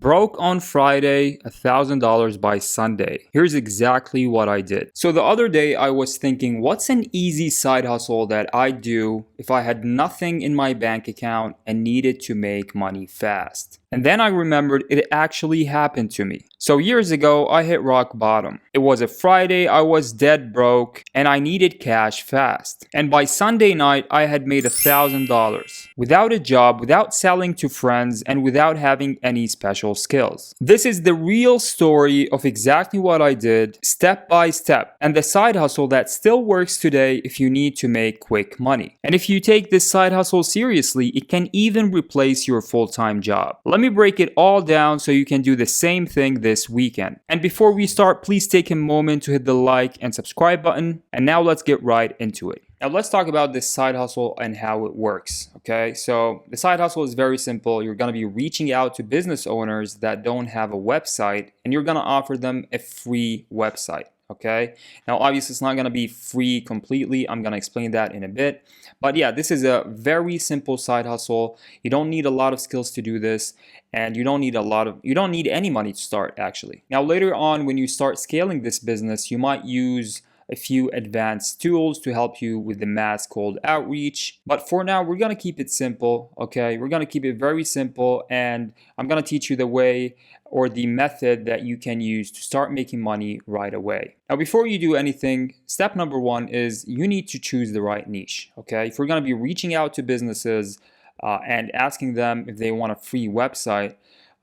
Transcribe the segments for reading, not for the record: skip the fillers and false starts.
Broke on Friday, $1,000 by Sunday. Here's exactly what I did. So the other day I was thinking, what's an easy side hustle that I'd do if I had nothing in my bank account and needed to make money fast? And then I remembered it actually happened to me. So years ago, I hit rock bottom. It was a Friday, I was dead broke, and I needed cash fast. And by Sunday night, I had made $1,000 without a job, without selling to friends, and without having any special skills. This is the real story of exactly what I did, step by step, and the side hustle that still works today if you need to make quick money. And if you take this side hustle seriously, it can even replace your full-time job. Let me break it all down so you can do the same thing this weekend. And before we start, please take a moment to hit the like and subscribe button. And now let's get right into it. Now let's talk about this side hustle and how it works, okay? So the side hustle is very simple. You're gonna be reaching out to business owners that don't have a website, and you're gonna offer them a free website. Okay, now obviously it's not going to be free completely. I'm going to explain that in a bit. But yeah, this is a very simple side hustle. You don't need a lot of skills to do this, and you don't need any money to start actually. Now later on, when you start scaling this business, you might use a few advanced tools to help you with the mass cold outreach. But for now, we're going to keep it simple, okay? We're going to keep it very simple, and I'm going to teach you the way or the method that you can use to start making money right away. Now, before you do anything, step number one is you need to choose the right niche, okay? If we're going to be reaching out to businesses and asking them if they want a free website,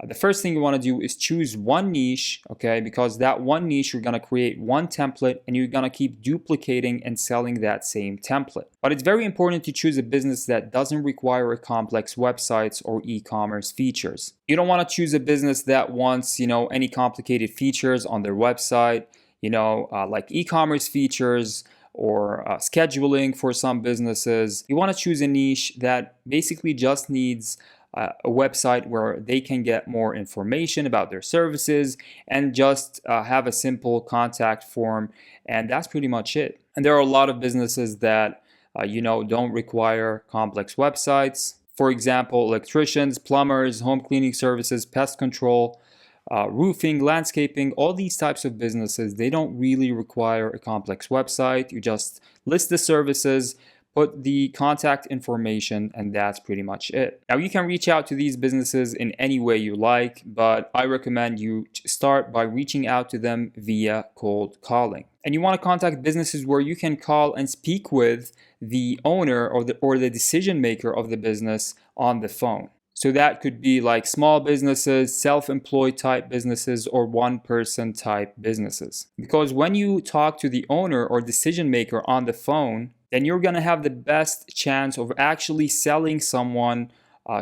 the first thing you want to do is choose one niche, okay? Because that one niche, you're going to create one template and you're going to keep duplicating and selling that same template. But it's very important to choose a business that doesn't require a complex websites or e-commerce features. You don't want to choose a business that wants, any complicated features on their website, like e-commerce features or scheduling for some businesses. You want to choose a niche that basically just needs a website where they can get more information about their services and just have a simple contact form, and that's pretty much it. And there are a lot of businesses that don't require complex websites. For example, electricians, plumbers, home cleaning services, pest control, roofing, landscaping, all these types of businesses, they don't really require a complex website. You just list the services, put the contact information, and that's pretty much it. Now you can reach out to these businesses in any way you like, but I recommend you start by reaching out to them via cold calling. And you want to contact businesses where you can call and speak with the owner or the decision maker of the business on the phone. So that could be like small businesses, self-employed type businesses, or one-person type businesses. Because when you talk to the owner or decision maker on the phone, then you're going to have the best chance of actually selling someone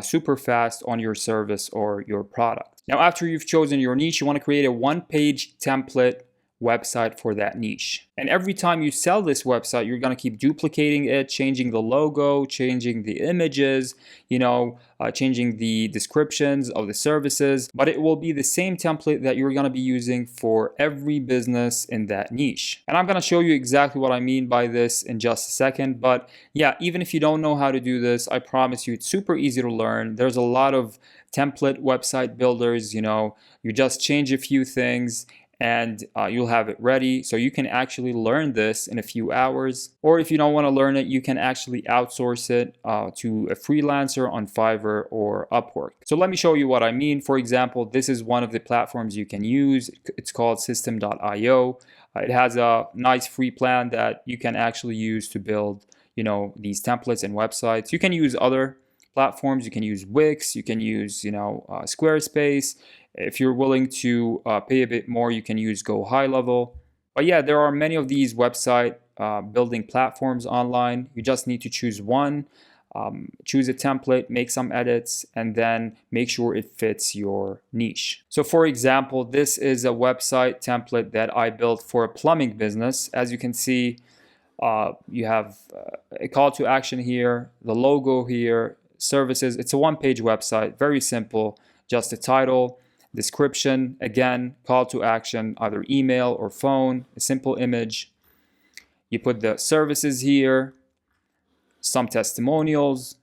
super fast on your service or your product. Now, after you've chosen your niche, you want to create a one-page template website for that niche. And every time you sell this website, you're going to keep duplicating it, changing the logo, changing the images, changing the descriptions of the services, but it will be the same template that you're going to be using for every business in that niche. And I'm going to show you exactly what I mean by this in just a second. But yeah, even if you don't know how to do this, I promise you it's super easy to learn. There's a lot of template website builders, you just change a few things and you'll have it ready. So you can actually learn this in a few hours. Or if you don't want to learn it, you can actually outsource it to a freelancer on Fiverr or Upwork. So let me show you what I mean. For example, this is one of the platforms you can use. It's called System.io. It has a nice free plan that you can actually use to build, these templates and websites. You can use other platforms. You can use Wix. You can use, Squarespace. If you're willing to pay a bit more, you can use Go High Level. But yeah, there are many of these website building platforms online. You just need to choose one, choose a template, make some edits, and then make sure it fits your niche. So for example, this is a website template that I built for a plumbing business. As you can see, you have a call to action here, the logo here, services. It's a one-page website, very simple, just a title, description, again, call to action, either email or phone, a simple image. You put the services here, some testimonials,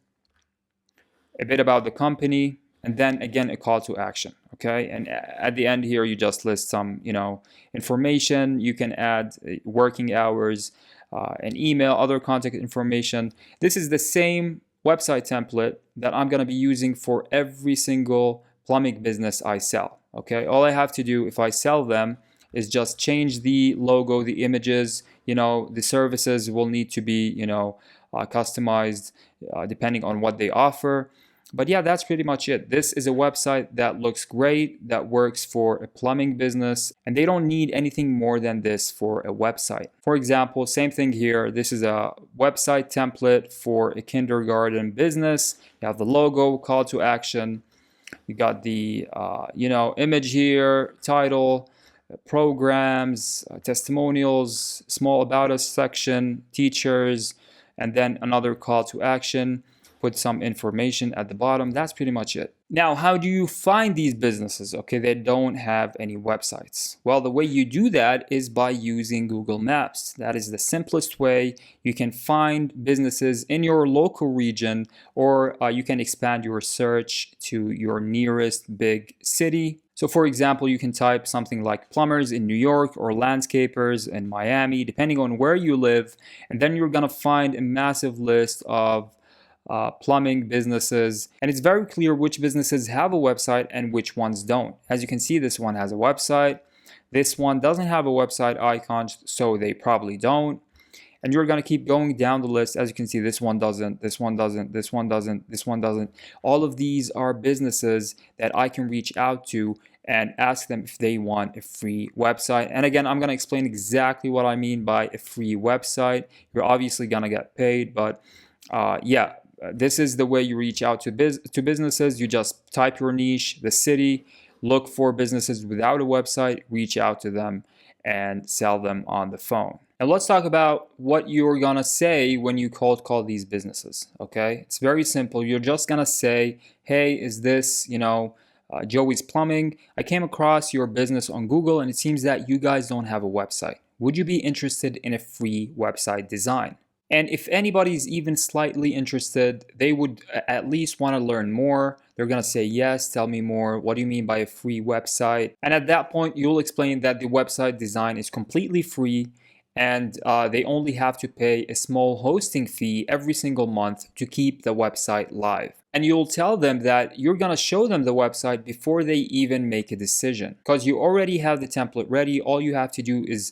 a bit about the company, and then again a call to action. Okay, and at the end here you just list some information. You can add working hours, an email, other contact information. This is the same website template that I'm going to be using for every single plumbing business I sell. Okay, all I have to do if I sell them is just change the logo, the images. The services will need to be customized depending on what they offer. But yeah, that's pretty much it. This is a website that looks great, that works for a plumbing business, and they don't need anything more than this for a website. For example, same thing here. This is a website template for a kindergarten business. You have the logo, call to action. You got the image here, title, programs, testimonials, small about us section, teachers, and then another call to action. Put some information at the bottom. That's pretty much it. Now, how do you find these businesses, that don't have any websites? Well, the way you do that is by using Google Maps. That is the simplest way. You can find businesses in your local region, or you can expand your search to your nearest big city. So for example, you can type something like plumbers in New York or landscapers in Miami, depending on where you live, and then you're gonna find a massive list of plumbing businesses, and it's very clear which businesses have a website and which ones don't. As you can see, this one has a website, this one doesn't have a website icon, so they probably don't. And you're going to keep going down the list. As you can see, this one doesn't, this one doesn't, this one doesn't, this one doesn't. All of these are businesses that I can reach out to and ask them if they want a free website. And again, I'm going to explain exactly what I mean by a free website. You're obviously going to get paid, but yeah. This is the way you reach out to businesses. You just type your niche, the city, look for businesses without a website, reach out to them, and sell them on the phone. Now let's talk about what you're gonna say when you cold call these businesses. Okay, it's very simple. You're just gonna say, "Hey, is this Joey's Plumbing? I came across your business on Google, and it seems that you guys don't have a website. Would you be interested in a free website design?" And if anybody's even slightly interested, they would at least want to learn more. They're going to say, yes, tell me more. What do you mean by a free website? And at that point, you'll explain that the website design is completely free, and they only have to pay a small hosting fee every single month to keep the website live. And you'll tell them that you're going to show them the website before they even make a decision, because you already have the template ready. All you have to do is,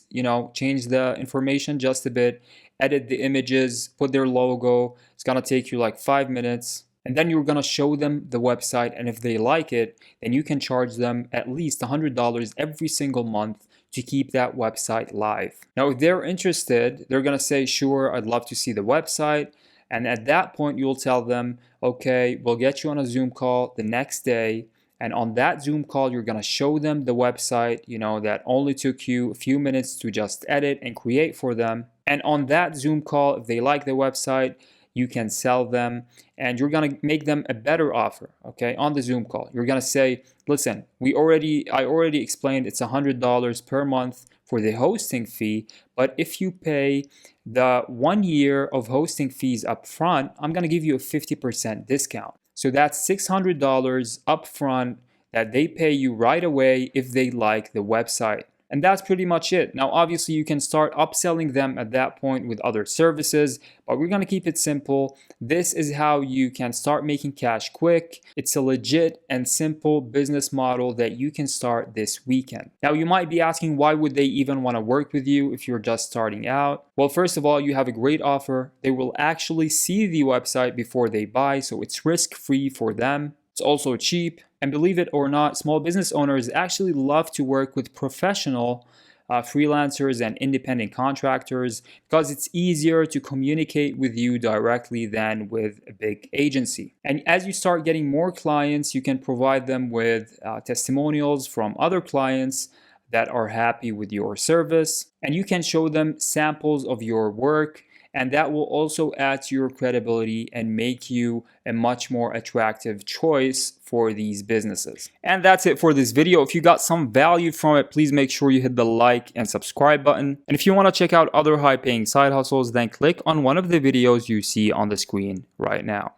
change the information just a bit, edit the images, put their logo. It's going to take you like 5 minutes. And then you're going to show them the website. And if they like it, then you can charge them at least $100 every single month to keep that website live. Now, if they're interested, they're going to say, sure, I'd love to see the website. And at that point, you'll tell them, okay, we'll get you on a Zoom call the next day. And on that Zoom call, you're going to show them the website, that only took you a few minutes to just edit and create for them. And on that Zoom call, if they like the website, you can sell them, and you're going to make them a better offer. Okay, on the Zoom call, you're going to say, listen, I already explained it's $100 per month for the hosting fee, but if you pay the 1 year of hosting fees up front, I'm going to give you a 50% discount. So that's $600 up front that they pay you right away if they like the website. And that's pretty much it. Now, obviously, you can start upselling them at that point with other services, but we're going to keep it simple. This is how you can start making cash quick. It's a legit and simple business model that you can start this weekend. Now, you might be asking, why would they even want to work with you if you're just starting out? Well, first of all, you have a great offer. They will actually see the website before they buy, so it's risk-free for them. It's also cheap. And believe it or not, small business owners actually love to work with professional freelancers and independent contractors because it's easier to communicate with you directly than with a big agency. And as you start getting more clients, you can provide them with testimonials from other clients that are happy with your service. And you can show them samples of your work. And that will also add to your credibility and make you a much more attractive choice for these businesses. And that's it for this video. If you got some value from it, please make sure you hit the like and subscribe button. And if you want to check out other high-paying side hustles, then click on one of the videos you see on the screen right now.